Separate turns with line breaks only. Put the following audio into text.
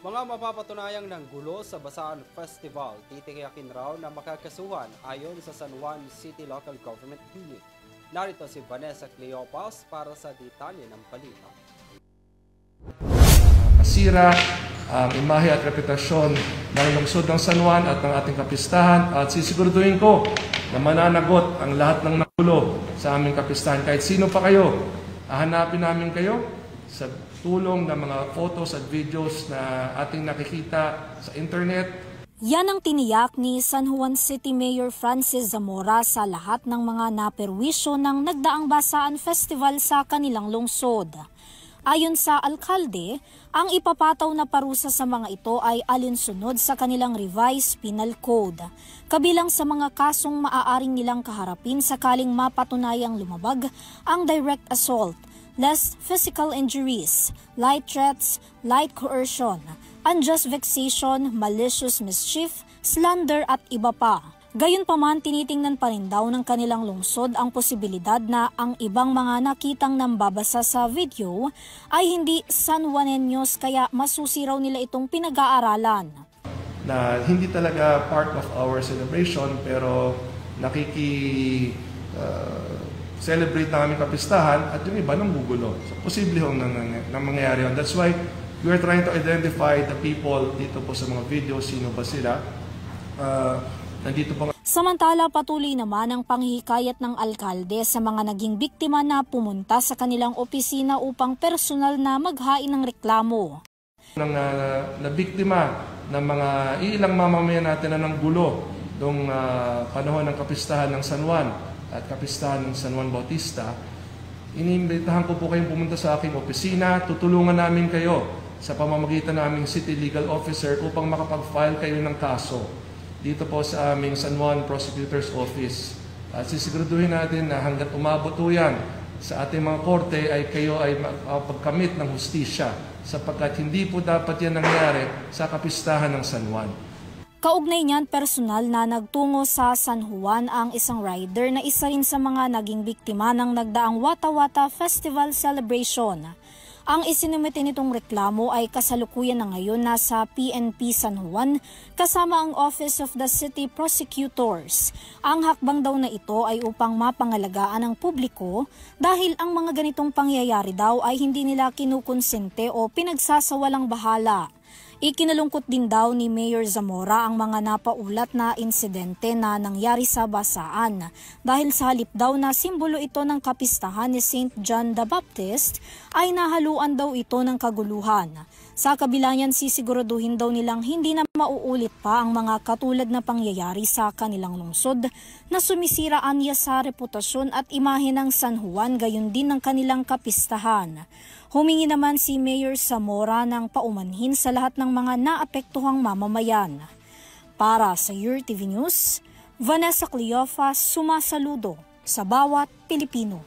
Mga mapapatunayang ng gulo sa Basaan Festival, titiyakin raw na makakasuhan ayon sa San Juan City Local Government Unit. Narito si Vanessa Cleopas para sa detalye ng balita.
Masira ang imahe at reputasyon ng lungsod ng San Juan at ng ating kapistahan at sisiguraduhin ko na mananagot ang lahat ng nagulo sa aming kapistahan. Kahit sino pa kayo, hahanapin namin kayo sa tulong ng mga photos at videos na ating nakikita sa internet.
Yan ang tiniyak ni San Juan City Mayor Francis Zamora sa lahat ng mga naperwisyo ng nagdaang Basaan Festival sa kanilang lungsod. Ayon sa alkalde, ang ipapataw na parusa sa mga ito ay alinsunod sa kanilang revised penal code. Kabilang sa mga kasong maaaring nilang kaharapin sakaling mapatunayang lumabag ang direct assault, less physical injuries, light threats, light coercion, unjust vexation, malicious mischief, slander at iba pa. Gayunpaman, tinitingnan pa rin daw ng kanilang lungsod ang posibilidad na ang ibang mga nakitang nambabasa sa video ay hindi San Juaneños kaya masusi raw nila itong pinag-aaralan.
Na hindi talaga part of our celebration pero celebrate na aming kapistahan at yung iba nang gugulo. So, posible hong mangyayari yun. That's why we are trying to identify the people dito po sa mga videos, sino ba sila. Nandito po.
Samantala, patuloy naman ang panghihikayat ng alkalde sa mga naging biktima na pumunta sa kanilang opisina upang personal na maghain ng reklamo.
Na biktima ng mga ilang mamamayan natin na ng gulo noong panahon ng kapistahan ng San Juan at kapistahan ng San Juan Bautista, iniimbitahan ko po kayong pumunta sa aking opisina. Tutulungan namin kayo sa pamamagitan ng aming City Legal Officer upang makapag-file kayo ng kaso dito po sa aming San Juan Prosecutor's Office. At sisiguraduhin natin na hanggat umabot po yan sa ating mga korte ay kayo ay makapagkamit ng hustisya sapagkat hindi po dapat yan nangyari sa kapistahan ng San Juan.
Kaugnay niyan, personal na nagtungo sa San Juan ang isang rider na isa rin sa mga naging biktima ng nagdaang Wata Wata Festival Celebration. Ang isinumite nitong reklamo ay kasalukuyan na ngayon nasa PNP San Juan kasama ang Office of the City Prosecutors. Ang hakbang daw na ito ay upang mapangalagaan ng publiko dahil ang mga ganitong pangyayari daw ay hindi nila kinukonsente o pinagsasawalang bahala. Ikinalungkot din daw ni Mayor Zamora ang mga napaulat na insidente na nangyari sa Basaan dahil sa halip daw na simbolo ito ng kapistahan ni St. John the Baptist ay nahaluan daw ito ng kaguluhan. Sa kabila niyan, sisiguraduhin daw nilang hindi na mauulit pa ang mga katulad na pangyayari sa kanilang lungsod na sumisira anya sa reputasyon at imahe ng San Juan gayon din ng kanilang kapistahan. Humingi naman si Mayor Zamora ng paumanhin sa lahat ng mga naapektuhang mamamayan. Para sa UrTV News, Vanessa Cleopas, sumasaludo sa bawat Pilipino.